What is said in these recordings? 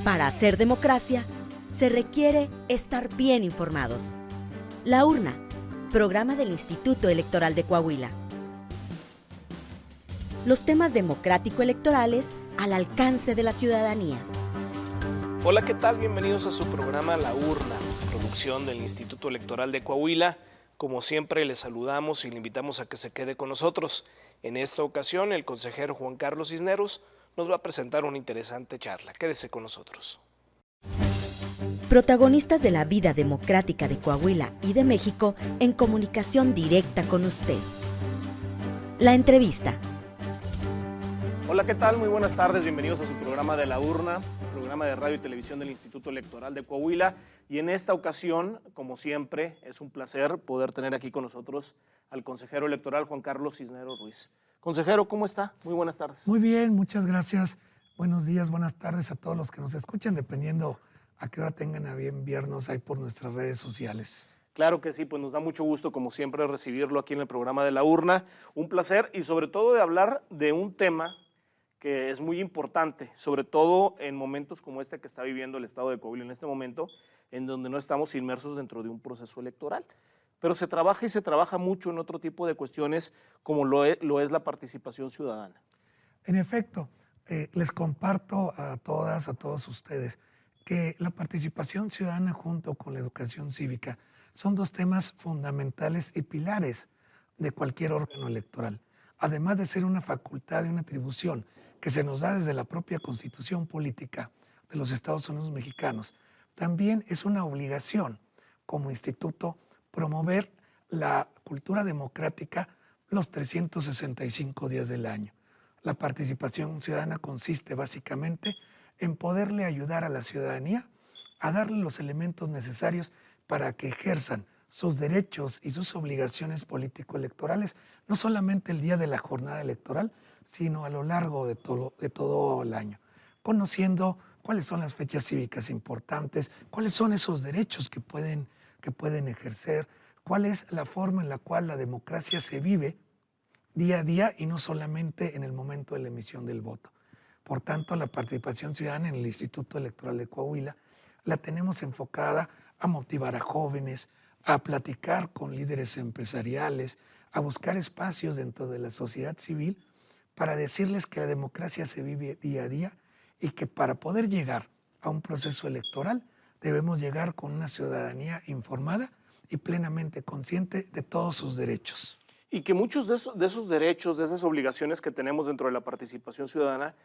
Para hacer democracia, se requiere estar bien informados. La Urna, programa del Instituto Electoral de Coahuila. Los temas democrático-electorales al alcance de la ciudadanía. Hola, ¿qué tal? Bienvenidos a su programa La Urna, producción del Instituto Electoral de Coahuila. Como siempre, les saludamos y le invitamos a que se quede con nosotros. En esta ocasión, el consejero Juan Carlos Cisneros nos va a presentar una interesante charla. Quédese con nosotros. Protagonistas de la vida democrática de Coahuila y de México en comunicación directa con usted. La entrevista. Hola, ¿qué tal? Muy buenas tardes. Bienvenidos a su programa de La Urna, programa de radio y televisión del Instituto Electoral de Coahuila. Y en esta ocasión, como siempre, es un placer poder tener aquí con nosotros al consejero electoral Juan Carlos Cisneros Ruiz. Consejero, ¿cómo está? Muy buenas tardes. Muy bien, muchas gracias. Buenos días, buenas tardes a todos los que nos escuchan, dependiendo a qué hora tengan a bien vernos ahí por nuestras redes sociales. Claro que sí, pues nos da mucho gusto, como siempre, recibirlo aquí en el programa de La Urna. Un placer y sobre todo de hablar de un tema que es muy importante, sobre todo en momentos como este que está viviendo el estado de Coahuila en este momento, en donde no estamos inmersos dentro de un proceso electoral. Pero se trabaja y se trabaja mucho en otro tipo de cuestiones como lo es la participación ciudadana. En efecto, les comparto a todas, a todos ustedes, que la participación ciudadana junto con la educación cívica son dos temas fundamentales y pilares de cualquier órgano electoral. Además de ser una facultad y una atribución que se nos da desde la propia Constitución Política de los Estados Unidos mexicanos, también es una obligación como instituto promover la cultura democrática los 365 días del año. La participación ciudadana consiste básicamente en poderle ayudar a la ciudadanía a darle los elementos necesarios para que ejerzan sus derechos y sus obligaciones político-electorales, no solamente el día de la jornada electoral, sino a lo largo de todo el año, conociendo cuáles son las fechas cívicas importantes, cuáles son esos derechos que pueden ejercer, cuál es la forma en la cual la democracia se vive día a día y no solamente en el momento de la emisión del voto. Por tanto, la participación ciudadana en el Instituto Electoral de Coahuila la tenemos enfocada a motivar a jóvenes, a platicar con líderes empresariales, a buscar espacios dentro de la sociedad civil para decirles que la democracia se vive día a día y que para poder llegar a un proceso electoral debemos llegar con una ciudadanía informada y plenamente consciente de todos sus derechos. Y que muchos de esos derechos, de esas obligaciones que tenemos dentro de la participación ciudadana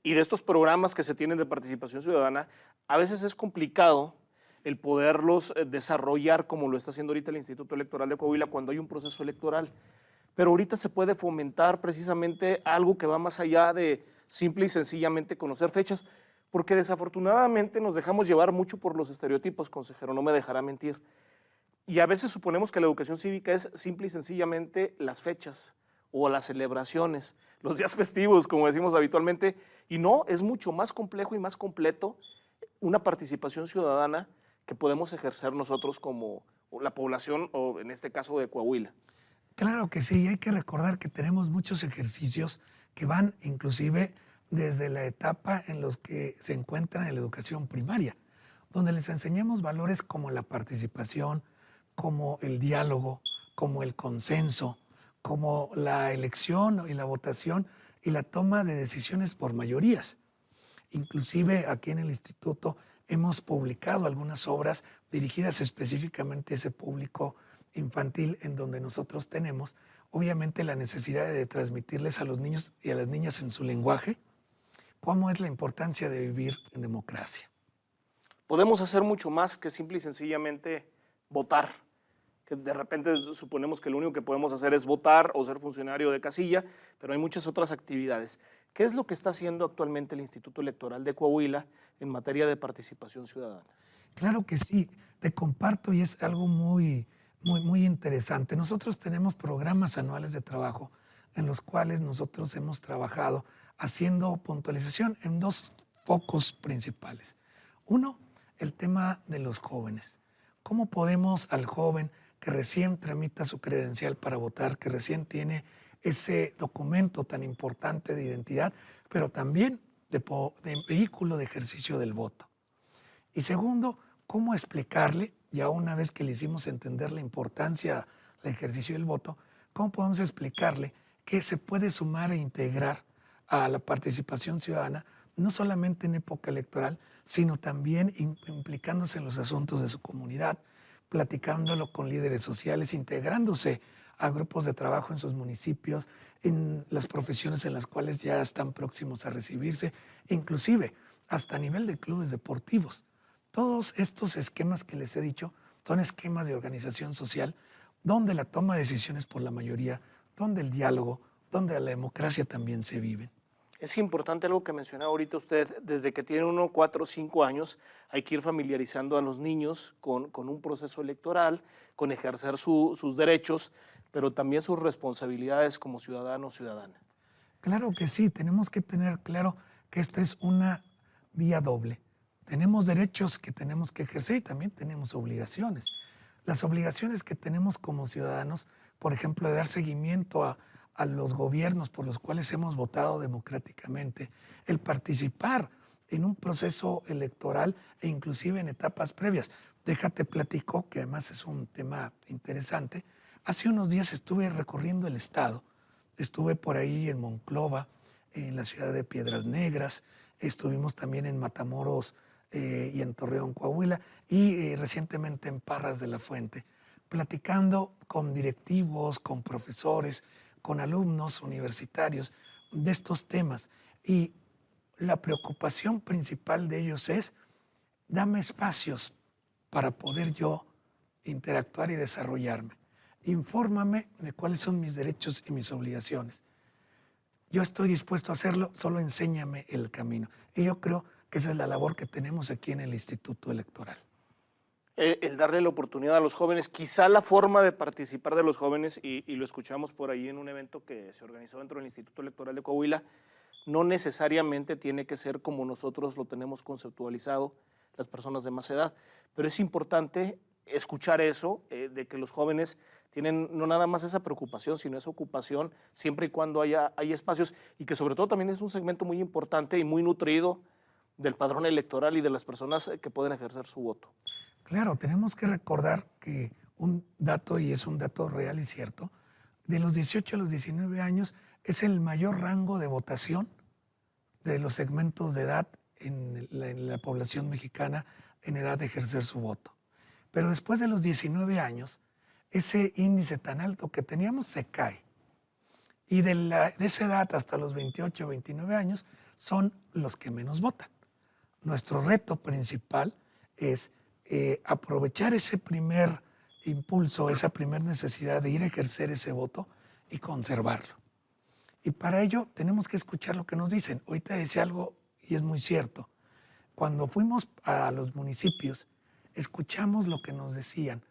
y de estos programas que se tienen de participación ciudadana, a veces es complicado el poderlos desarrollar como lo está haciendo ahorita el Instituto Electoral de Coahuila cuando hay un proceso electoral. Pero ahorita se puede fomentar precisamente algo que va más allá de simple y sencillamente conocer fechas, porque desafortunadamente nos dejamos llevar mucho por los estereotipos, consejero, no me dejará mentir. Y a veces suponemos que la educación cívica es simple y sencillamente las fechas o las celebraciones, los días festivos, como decimos habitualmente, y no, es mucho más complejo y más completo una participación ciudadana que podemos ejercer nosotros como la población, o en este caso de Coahuila. Claro que sí, hay que recordar que tenemos muchos ejercicios que van inclusive desde la etapa en los que se encuentran en la educación primaria, donde les enseñamos valores como la participación, como el diálogo, como el consenso, como la elección y la votación y la toma de decisiones por mayorías. Inclusive aquí en el instituto hemos publicado algunas obras dirigidas específicamente a ese público infantil en donde nosotros tenemos, obviamente, la necesidad de transmitirles a los niños y a las niñas en su lenguaje cómo es la importancia de vivir en democracia. Podemos hacer mucho más que simple y sencillamente votar, que de repente suponemos que lo único que podemos hacer es votar o ser funcionario de casilla, pero hay muchas otras actividades. ¿Qué es lo que está haciendo actualmente el Instituto Electoral de Coahuila en materia de participación ciudadana? Claro que sí, te comparto y es algo muy interesante. Nosotros tenemos programas anuales de trabajo en los cuales nosotros hemos trabajado haciendo puntualización en dos focos principales. Uno, el tema de los jóvenes. ¿Cómo podemos al joven que recién tramita su credencial para votar, que recién tiene ese documento tan importante de identidad, pero también de vehículo de ejercicio del voto? Y segundo, cómo explicarle, ya una vez que le hicimos entender la importancia del ejercicio del voto, cómo podemos explicarle que se puede sumar e integrar a la participación ciudadana, no solamente en época electoral, sino también implicándose en los asuntos de su comunidad, platicándolo con líderes sociales, integrándose a grupos de trabajo en sus municipios, en las profesiones en las cuales ya están próximos a recibirse, inclusive hasta a nivel de clubes deportivos. Todos estos esquemas que les he dicho son esquemas de organización social donde la toma de decisiones por la mayoría, donde el diálogo, donde la democracia también se viven. Es importante algo que mencionaba ahorita usted, desde que tiene 1, 4, 5 años, hay que ir familiarizando a los niños con un proceso electoral, con ejercer sus derechos, pero también sus responsabilidades como ciudadano o ciudadana. Claro que sí, tenemos que tener claro que esta es una vía doble. Tenemos derechos que tenemos que ejercer y también tenemos obligaciones. Las obligaciones que tenemos como ciudadanos, por ejemplo, de dar seguimiento a los gobiernos por los cuales hemos votado democráticamente, el participar en un proceso electoral e inclusive en etapas previas. Déjate platico, que además es un tema interesante. Hace unos días estuve recorriendo el estado, estuve por ahí en Monclova, en la ciudad de Piedras Negras, estuvimos también en Matamoros y en Torreón, Coahuila, y recientemente en Parras de la Fuente, platicando con directivos, con profesores, con alumnos universitarios de estos temas. Y la preocupación principal de ellos es, dame espacios para poder yo interactuar y desarrollarme. Infórmame de cuáles son mis derechos y mis obligaciones. Yo estoy dispuesto a hacerlo, solo enséñame el camino. Y yo creo que esa es la labor que tenemos aquí en el Instituto Electoral. El darle la oportunidad a los jóvenes, quizá la forma de participar de los jóvenes, y lo escuchamos por ahí en un evento que se organizó dentro del Instituto Electoral de Coahuila, no necesariamente tiene que ser como nosotros lo tenemos conceptualizado, las personas de más edad, pero es importante escuchar eso, de que los jóvenes tienen no nada más esa preocupación, sino esa ocupación, siempre y cuando haya espacios, y que sobre todo también es un segmento muy importante y muy nutrido del padrón electoral y de las personas que pueden ejercer su voto. Claro, tenemos que recordar que un dato, y es un dato real y cierto, de los 18 a los 19 años es el mayor rango de votación de los segmentos de edad en la población mexicana en edad de ejercer su voto. Pero después de los 19 años, ese índice tan alto que teníamos se cae. Y de esa edad hasta los 28 o 29 años son los que menos votan. Nuestro reto principal es aprovechar ese primer impulso, esa primera necesidad de ir a ejercer ese voto y conservarlo. Y para ello tenemos que escuchar lo que nos dicen. Ahorita decía algo y es muy cierto. Cuando fuimos a los municipios, escuchamos lo que nos decían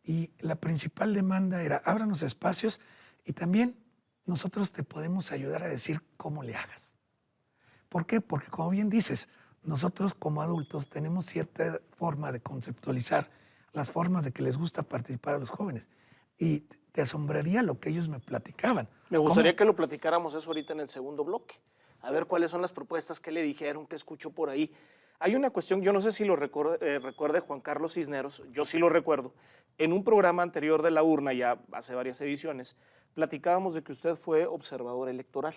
y la principal demanda era ábranos espacios y también nosotros te podemos ayudar a decir cómo le hagas. ¿Por qué? Porque como bien dices, nosotros como adultos tenemos cierta forma de conceptualizar las formas de que les gusta participar a los jóvenes. Y te asombraría lo que ellos me platicaban. Me gustaría que lo platicáramos eso ahorita en el segundo bloque. A ver cuáles son las propuestas, qué le dijeron, qué escuchó por ahí. Hay una cuestión, yo no sé si lo recuerde Juan Carlos Cisneros, yo sí lo recuerdo. En un programa anterior de La Urna, ya hace varias ediciones, platicábamos de que usted fue observador electoral.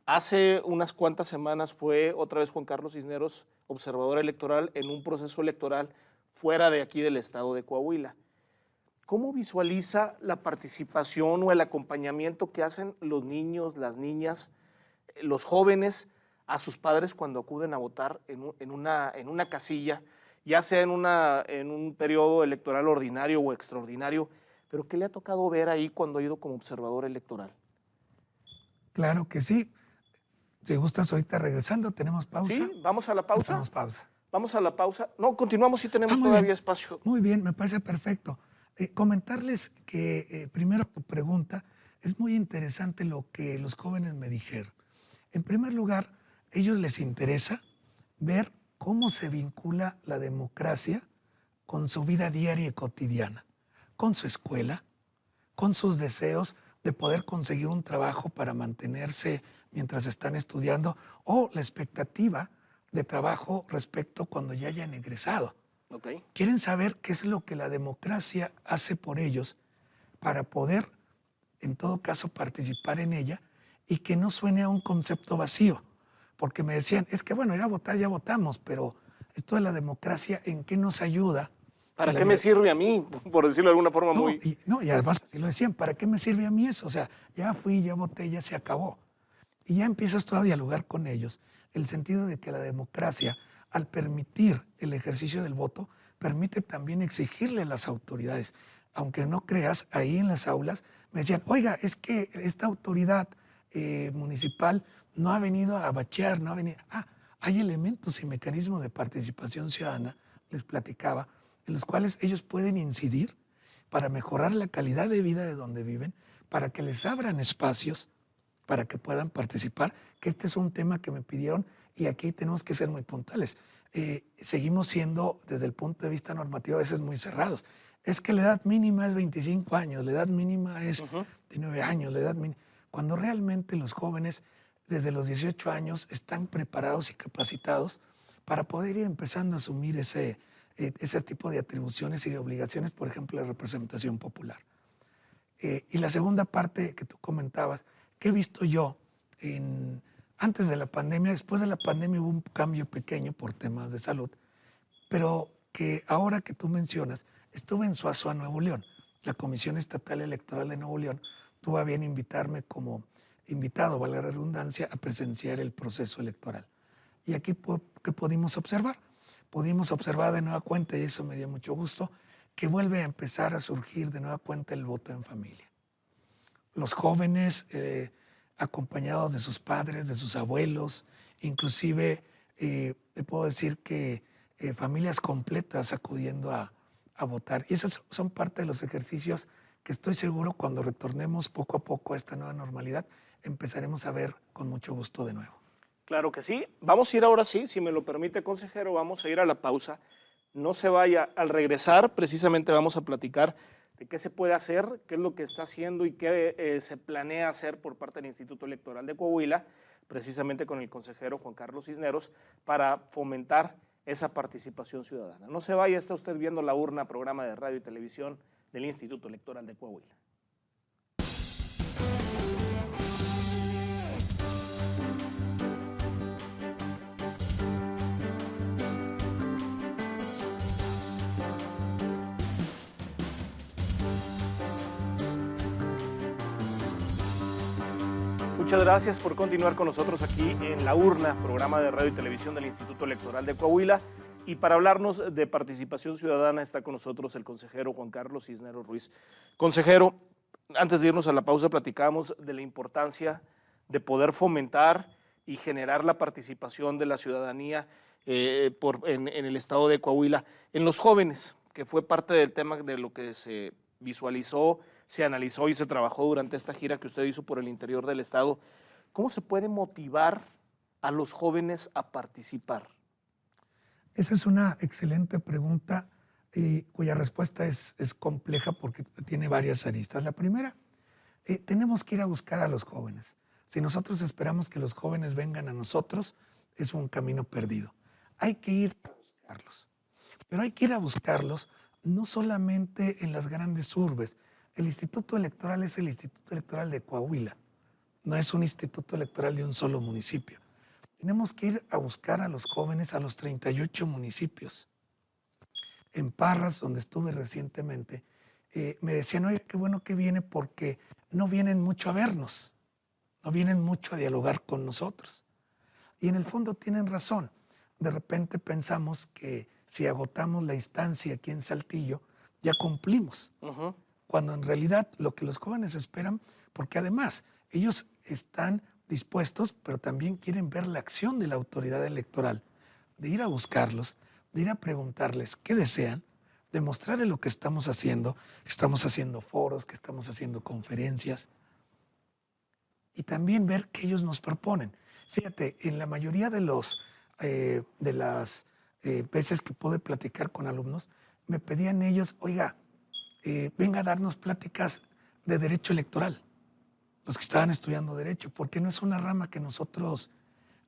Hace unas cuantas semanas fue otra vez Juan Carlos Cisneros observador electoral en un proceso electoral fuera de aquí del estado de Coahuila. ¿Cómo visualiza la participación o el acompañamiento que hacen los niños, las niñas, los jóvenes a sus padres cuando acuden a votar en una casilla, ya sea en un periodo electoral ordinario o extraordinario? ¿Pero qué le ha tocado ver ahí cuando ha ido como observador electoral? Claro que sí. Si gustas, ahorita regresando, ¿tenemos pausa? Sí, vamos a la pausa. Tenemos pausa. Vamos a la pausa. No, continuamos si tenemos muy todavía bien. espacio. Muy bien, me parece perfecto. Comentarles que, primero tu pregunta, es muy interesante lo que los jóvenes me dijeron. En primer lugar, a ellos les interesa ver cómo se vincula la democracia con su vida diaria y cotidiana, con su escuela, con sus deseos de poder conseguir un trabajo para mantenerse mientras están estudiando, o la expectativa de trabajo respecto cuando ya hayan egresado. Ok. Quieren saber qué es lo que la democracia hace por ellos para poder, en todo caso, participar en ella y que no suene a un concepto vacío. Porque me decían, es que bueno, ir a votar ya votamos, pero esto de la democracia, ¿en qué nos ayuda? ¿Para En la qué me vida? sirve a mí? Por decirlo de alguna forma No, muy... y además así lo decían, ¿para qué me sirve a mí eso? O sea, ya fui, ya voté, ya se acabó. Y ya empiezas tú a dialogar con ellos, el sentido de que la democracia, al permitir el ejercicio del voto, permite también exigirle a las autoridades. Aunque no creas, ahí en las aulas me decían, oiga, es que esta autoridad municipal no ha venido a bachear, no ha venido... Hay elementos y mecanismos de participación ciudadana, les platicaba, en los cuales ellos pueden incidir para mejorar la calidad de vida de donde viven, para que les abran espacios para que puedan participar, que este es un tema que me pidieron y aquí tenemos que ser muy puntuales. Seguimos siendo, desde el punto de vista normativo, a veces muy cerrados. Es que la edad mínima es 25 años, la edad mínima es 19 años, la edad mínima. Cuando realmente los jóvenes, desde los 18 años, están preparados y capacitados para poder ir empezando a asumir ese tipo de atribuciones y de obligaciones, por ejemplo, la representación popular. Y la segunda parte que tú comentabas, que he visto yo antes de la pandemia, después de la pandemia hubo un cambio pequeño por temas de salud, pero que ahora que tú mencionas, estuve en Suazua, Nuevo León. La Comisión Estatal Electoral de Nuevo León tuvo a bien invitarme como invitado, vale la redundancia, a presenciar el proceso electoral. Y aquí, ¿qué pudimos observar? Pudimos observar de nueva cuenta, y eso me dio mucho gusto, que vuelve a empezar a surgir de nueva cuenta el voto en familia. Los jóvenes, acompañados de sus padres, de sus abuelos, inclusive te puedo decir que familias completas acudiendo a votar. Y esos son parte de los ejercicios que estoy seguro cuando retornemos poco a poco a esta nueva normalidad, empezaremos a ver con mucho gusto de nuevo. Claro que sí. Vamos a ir ahora sí, si me lo permite, consejero, vamos a ir a la pausa. No se vaya. Al regresar, precisamente vamos a platicar de qué se puede hacer, qué es lo que está haciendo y qué se planea hacer por parte del Instituto Electoral de Coahuila, precisamente con el consejero Juan Carlos Cisneros, para fomentar esa participación ciudadana. No se vaya, está usted viendo La Urna, programa de radio y televisión del Instituto Electoral de Coahuila. Muchas gracias por continuar con nosotros aquí en La Urna, programa de radio y televisión del Instituto Electoral de Coahuila. Y para hablarnos de participación ciudadana está con nosotros el consejero Juan Carlos Cisneros Ruiz. Consejero, antes de irnos a la pausa platicábamos de la importancia de poder fomentar y generar la participación de la ciudadanía en el estado de Coahuila en los jóvenes, que fue parte del tema de lo que se visualizó, se analizó y se trabajó durante esta gira que usted hizo por el interior del estado. ¿Cómo se puede motivar a los jóvenes a participar? Esa es una excelente pregunta cuya respuesta es compleja porque tiene varias aristas. La primera, tenemos que ir a buscar a los jóvenes. Si nosotros esperamos que los jóvenes vengan a nosotros, es un camino perdido. Hay que ir a buscarlos. Pero hay que ir a buscarlos no solamente en las grandes urbes. El Instituto Electoral es el Instituto Electoral de Coahuila. No es un instituto electoral de un solo municipio. Tenemos que ir a buscar a los jóvenes a los 38 municipios. En Parras, donde estuve recientemente, me decían, oye, qué bueno que viene porque no vienen mucho a vernos, no vienen mucho a dialogar con nosotros. Y en el fondo tienen razón. De repente pensamos que si agotamos la instancia aquí en Saltillo, ya cumplimos. Cuando en realidad lo que los jóvenes esperan, porque además ellos están dispuestos, pero también quieren ver la acción de la autoridad electoral, de ir a buscarlos, de ir a preguntarles qué desean, de mostrarles lo que estamos haciendo foros, que estamos haciendo conferencias, y también ver qué ellos nos proponen. Fíjate, en la mayoría de las veces que pude platicar con alumnos, me pedían ellos, oiga, venga a darnos pláticas de derecho electoral, los que estaban estudiando derecho, porque no es una rama que nosotros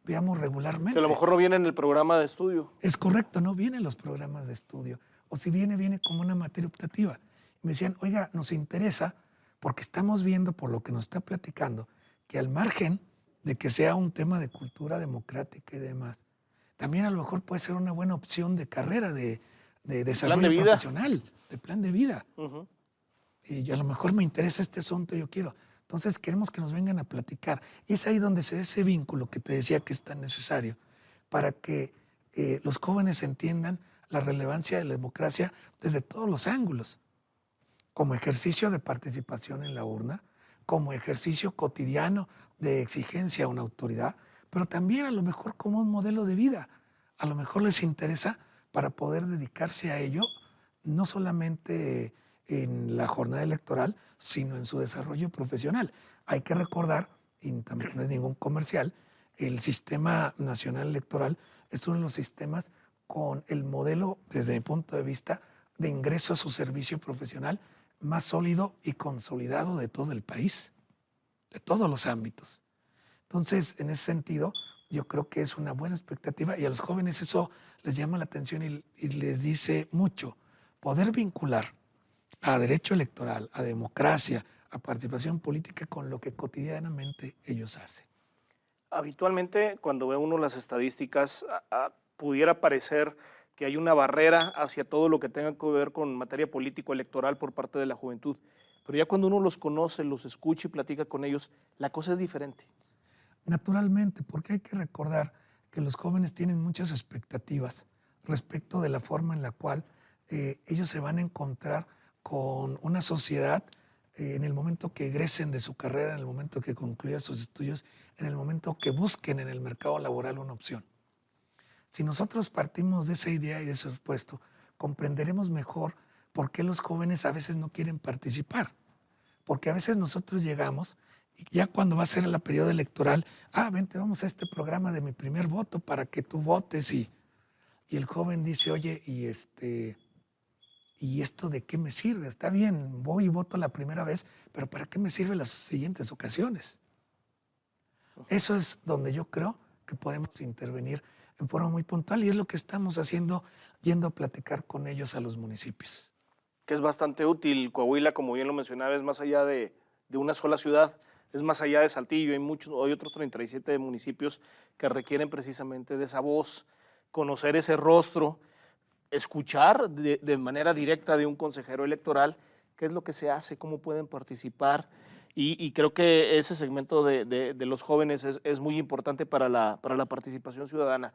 veamos regularmente. Que a lo mejor no viene en el programa de estudio. Es correcto, no vienen los programas de estudio. O si viene, viene como una materia optativa. Me decían, oiga, nos interesa porque estamos viendo por lo que nos está platicando que al margen de que sea un tema de cultura democrática y demás, también a lo mejor puede ser una buena opción de carrera, de desarrollo profesional, de plan de vida. Y a lo mejor me interesa este asunto, yo quiero. Entonces queremos que nos vengan a platicar. Y es ahí donde se da ese vínculo que te decía que es tan necesario para que los jóvenes entiendan la relevancia de la democracia desde todos los ángulos, como ejercicio de participación en la urna, como ejercicio cotidiano de exigencia a una autoridad, pero también a lo mejor como un modelo de vida. A lo mejor les interesa para poder dedicarse a ello, no solamente en la jornada electoral, sino en su desarrollo profesional. Hay que recordar, y también no es ningún comercial, el Sistema Nacional Electoral es uno de los sistemas con el modelo, desde mi punto de vista, de ingreso a su servicio profesional más sólido y consolidado de todo el país, de todos los ámbitos. Entonces, en ese sentido, yo creo que es una buena expectativa y a los jóvenes eso les llama la atención y les dice mucho. Poder vincular a derecho electoral, a democracia, a participación política con lo que cotidianamente ellos hacen. Habitualmente, cuando ve uno las estadísticas, pudiera parecer que hay una barrera hacia todo lo que tenga que ver con materia político-electoral por parte de la juventud. Pero ya cuando uno los conoce, los escucha y platica con ellos, la cosa es diferente. Naturalmente, porque hay que recordar que los jóvenes tienen muchas expectativas respecto de la forma en la cual ellos se van a encontrar con una sociedad en el momento que egresen de su carrera, en el momento que concluyan sus estudios, en el momento que busquen en el mercado laboral una opción. Si nosotros partimos de esa idea y de ese supuesto, comprenderemos mejor por qué los jóvenes a veces no quieren participar. Porque a veces nosotros llegamos y ya cuando va a ser el periodo electoral, vente, vamos a este programa de mi primer voto para que tú votes. Y el joven dice, oye, ¿y esto de qué me sirve? Está bien, voy y voto la primera vez, pero ¿para qué me sirve las siguientes ocasiones? Eso es donde yo creo que podemos intervenir en forma muy puntual y es lo que estamos haciendo, yendo a platicar con ellos a los municipios. Que es bastante útil. Coahuila, como bien lo mencionaba, es más allá de una sola ciudad, es más allá de Saltillo. Hay otros 37 municipios que requieren precisamente de esa voz, conocer ese rostro, escuchar de manera directa de un consejero electoral qué es lo que se hace, cómo pueden participar. Y creo que ese segmento de los jóvenes es muy importante para la participación ciudadana.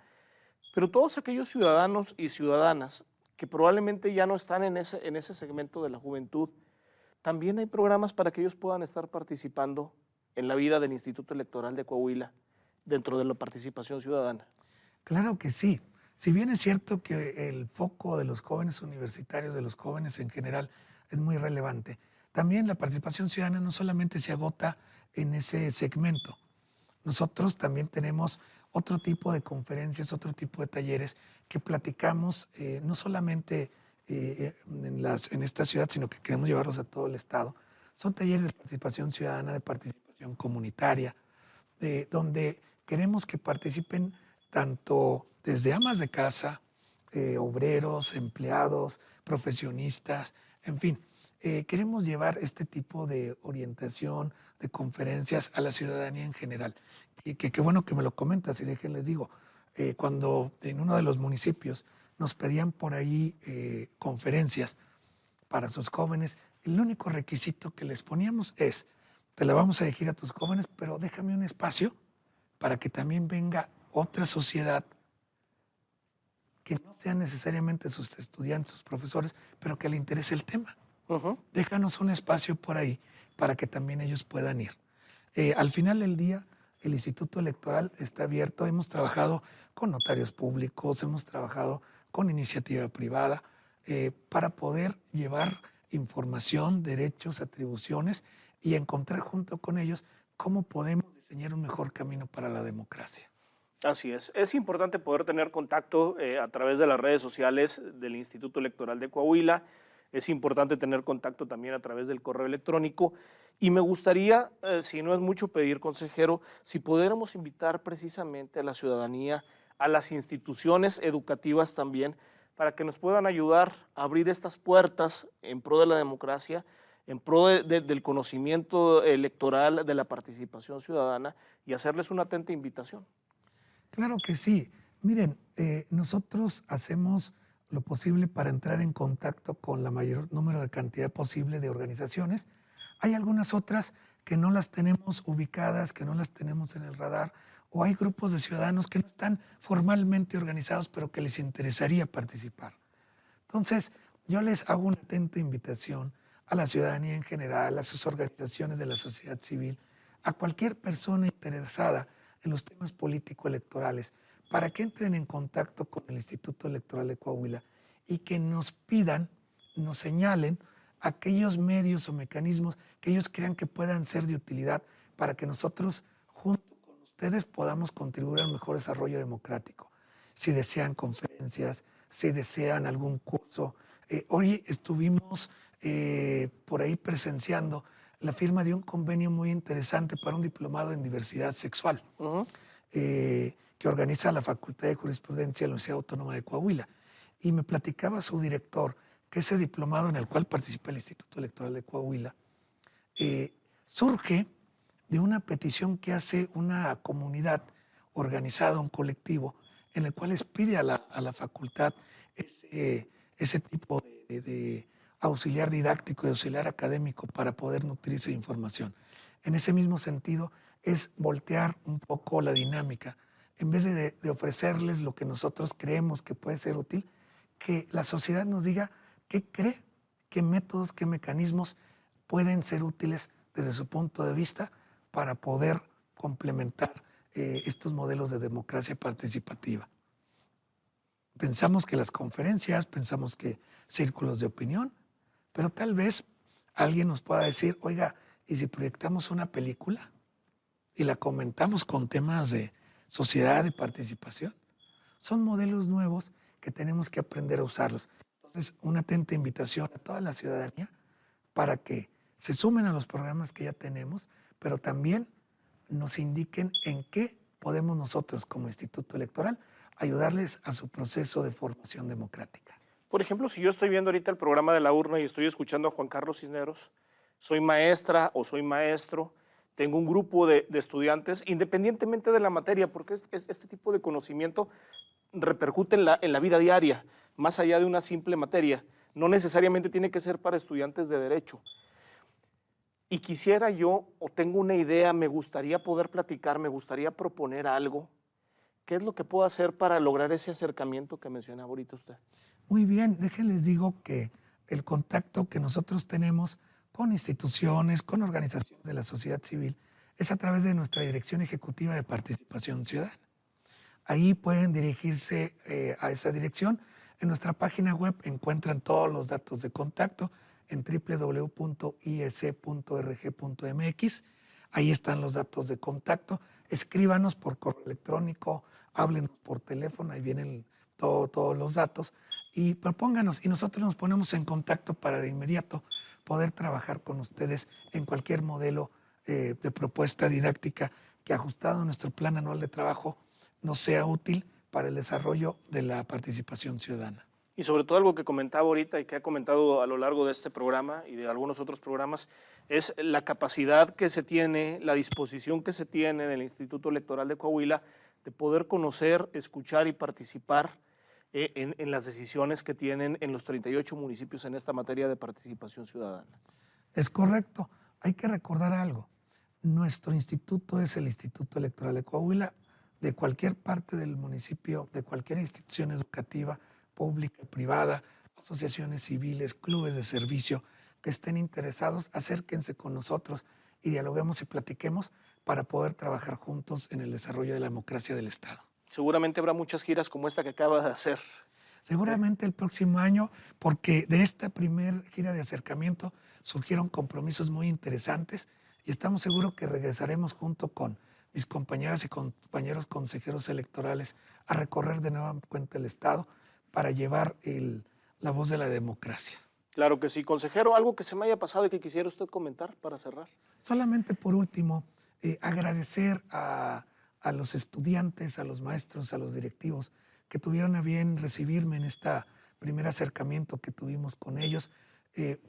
Pero todos aquellos ciudadanos y ciudadanas que probablemente ya no están en ese segmento de la juventud, también hay programas para que ellos puedan estar participando en la vida del Instituto Electoral de Coahuila dentro de la participación ciudadana. Claro que sí. Si bien es cierto que el foco de los jóvenes universitarios, de los jóvenes en general, es muy relevante, también la participación ciudadana no solamente se agota en ese segmento. Nosotros también tenemos otro tipo de conferencias, otro tipo de talleres que platicamos no solamente en esta ciudad, sino que queremos llevarlos a todo el estado. Son talleres de participación ciudadana, de participación comunitaria, donde queremos que participen tanto desde amas de casa, obreros, empleados, profesionistas, en fin. Queremos llevar este tipo de orientación, de conferencias a la ciudadanía en general. Y qué bueno que me lo comentas y déjenles digo, cuando en uno de los municipios nos pedían por ahí conferencias para sus jóvenes, el único requisito que les poníamos es, te la vamos a elegir a tus jóvenes, pero déjame un espacio para que también venga otra sociedad que no sean necesariamente sus estudiantes, sus profesores, pero que le interese el tema. Déjanos un espacio por ahí para que también ellos puedan ir. Al final del día, el Instituto Electoral está abierto. Hemos trabajado con notarios públicos, hemos trabajado con iniciativa privada para poder llevar información, derechos, atribuciones y encontrar junto con ellos cómo podemos diseñar un mejor camino para la democracia. Así es. Es importante poder tener contacto a través de las redes sociales del Instituto Electoral de Coahuila. es importante tener contacto también a través del correo electrónico. Y me gustaría, si no es mucho pedir, consejero, si pudiéramos invitar precisamente a la ciudadanía, a las instituciones educativas también, para que nos puedan ayudar a abrir estas puertas en pro de la democracia, en pro del conocimiento electoral, de la participación ciudadana, y hacerles una atenta invitación. Claro que sí. Miren, nosotros hacemos lo posible para entrar en contacto con la mayor número de cantidad posible de organizaciones. Hay algunas otras que no las tenemos ubicadas, que no las tenemos en el radar, o hay grupos de ciudadanos que no están formalmente organizados, pero que les interesaría participar. Entonces, yo les hago una atenta invitación a la ciudadanía en general, a sus organizaciones de la sociedad civil, a cualquier persona interesada en los temas político-electorales, para que entren en contacto con el Instituto Electoral de Coahuila y que nos pidan, nos señalen aquellos medios o mecanismos que ellos crean que puedan ser de utilidad para que nosotros, junto con ustedes, podamos contribuir al mejor desarrollo democrático. Si desean conferencias, si desean algún curso. Hoy estuvimos por ahí presenciando la firma de un convenio muy interesante para un diplomado en diversidad sexual que organiza la Facultad de Jurisprudencia de la Universidad Autónoma de Coahuila. Y me platicaba su director que ese diplomado en el cual participa el Instituto Electoral de Coahuila surge de una petición que hace una comunidad organizada, un colectivo, en el cual les pide a la facultad ese tipo de auxiliar didáctico, de auxiliar académico para poder nutrirse de información. En ese mismo sentido, es voltear un poco la dinámica. En vez de ofrecerles lo que nosotros creemos que puede ser útil, que la sociedad nos diga qué cree, qué métodos, qué mecanismos pueden ser útiles desde su punto de vista para poder complementar estos modelos de democracia participativa. Pensamos que las conferencias, pensamos que círculos de opinión, pero tal vez alguien nos pueda decir, oiga, ¿y si proyectamos una película y la comentamos con temas de sociedad, de participación? Son modelos nuevos que tenemos que aprender a usarlos. Entonces, una atenta invitación a toda la ciudadanía para que se sumen a los programas que ya tenemos, pero también nos indiquen en qué podemos nosotros como Instituto Electoral ayudarles a su proceso de formación democrática. Por ejemplo, si yo estoy viendo ahorita el programa de la urna y estoy escuchando a Juan Carlos Cisneros, soy maestra o soy maestro, tengo un grupo de estudiantes, independientemente de la materia, porque este tipo de conocimiento repercute en la vida diaria, más allá de una simple materia. No necesariamente tiene que ser para estudiantes de derecho. Y quisiera yo, o tengo una idea, me gustaría poder platicar, me gustaría proponer algo. ¿Qué es lo que puedo hacer para lograr ese acercamiento que mencionaba ahorita usted? Muy bien, déjenles digo que el contacto que nosotros tenemos con instituciones, con organizaciones de la sociedad civil, es a través de nuestra Dirección Ejecutiva de Participación Ciudadana. Ahí pueden dirigirse a esa dirección. En nuestra página web encuentran todos los datos de contacto en www.iec.rg.mx. Ahí están los datos de contacto. Escríbanos por correo electrónico, háblenos por teléfono, ahí vienen todos los datos y propónganos y nosotros nos ponemos en contacto para de inmediato poder trabajar con ustedes en cualquier modelo de propuesta didáctica que ajustado a nuestro plan anual de trabajo nos sea útil para el desarrollo de la participación ciudadana. Y sobre todo algo que comentaba ahorita y que ha comentado a lo largo de este programa y de algunos otros programas, es la capacidad que se tiene, la disposición que se tiene del Instituto Electoral de Coahuila de poder conocer, escuchar y participar en las decisiones que tienen en los 38 municipios en esta materia de participación ciudadana. Es correcto. Hay que recordar algo. Nuestro instituto es el Instituto Electoral de Coahuila. De cualquier parte del municipio, de cualquier institución educativa, pública, privada, asociaciones civiles, clubes de servicio que estén interesados, acérquense con nosotros y dialoguemos y platiquemos para poder trabajar juntos en el desarrollo de la democracia del Estado. Seguramente habrá muchas giras como esta que acaba de hacer. Seguramente el próximo año, porque de esta primera gira de acercamiento surgieron compromisos muy interesantes y estamos seguros que regresaremos junto con mis compañeras y compañeros consejeros electorales a recorrer de nueva cuenta el Estado para llevar la voz de la democracia. Claro que sí. Consejero, ¿algo que se me haya pasado y que quisiera usted comentar para cerrar? Solamente por último, agradecer a los estudiantes, a los maestros, a los directivos que tuvieron a bien recibirme en este primer acercamiento que tuvimos con ellos.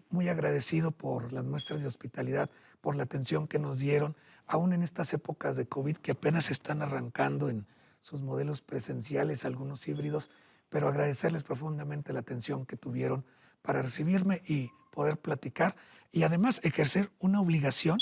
Muy agradecido por las muestras de hospitalidad, por la atención que nos dieron, aún en estas épocas de COVID que apenas están arrancando en sus modelos presenciales, algunos híbridos, pero agradecerles profundamente la atención que tuvieron para recibirme y poder platicar y además ejercer una obligación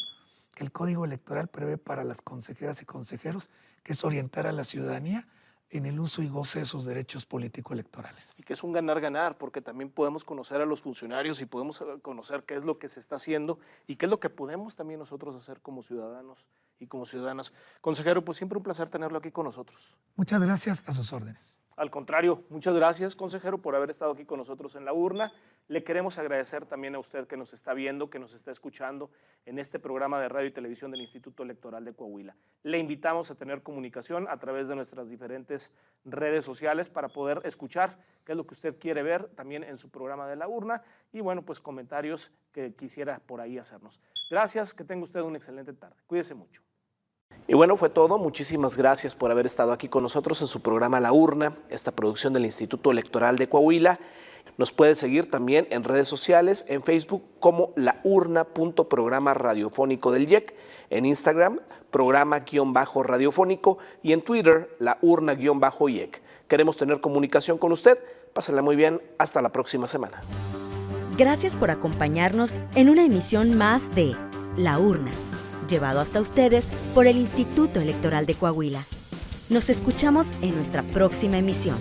que el Código Electoral prevé para las consejeras y consejeros, que es orientar a la ciudadanía en el uso y goce de sus derechos político-electorales. Y que es un ganar-ganar, porque también podemos conocer a los funcionarios y podemos conocer qué es lo que se está haciendo y qué es lo que podemos también nosotros hacer como ciudadanos y como ciudadanas. Consejero, pues siempre un placer tenerlo aquí con nosotros. Muchas gracias, a sus órdenes. Al contrario, muchas gracias, consejero, por haber estado aquí con nosotros en La Urna. Le queremos agradecer también a usted que nos está viendo, que nos está escuchando en este programa de radio y televisión del Instituto Electoral de Coahuila. Le invitamos a tener comunicación a través de nuestras diferentes redes sociales para poder escuchar qué es lo que usted quiere ver también en su programa de La Urna y, bueno, pues comentarios que quisiera por ahí hacernos. Gracias, que tenga usted una excelente tarde. Cuídese mucho. Y bueno, fue todo. Muchísimas gracias por haber estado aquí con nosotros en su programa La Urna, esta producción del Instituto Electoral de Coahuila. Nos puede seguir también en redes sociales, en Facebook como laurna.programa radiofónico del IEC, en Instagram, programa-radiofónico y en Twitter, laurna-IEC. Queremos tener comunicación con usted. Pásenla muy bien. Hasta la próxima semana. Gracias por acompañarnos en una emisión más de La Urna, llevado hasta ustedes por el Instituto Electoral de Coahuila. Nos escuchamos en nuestra próxima emisión.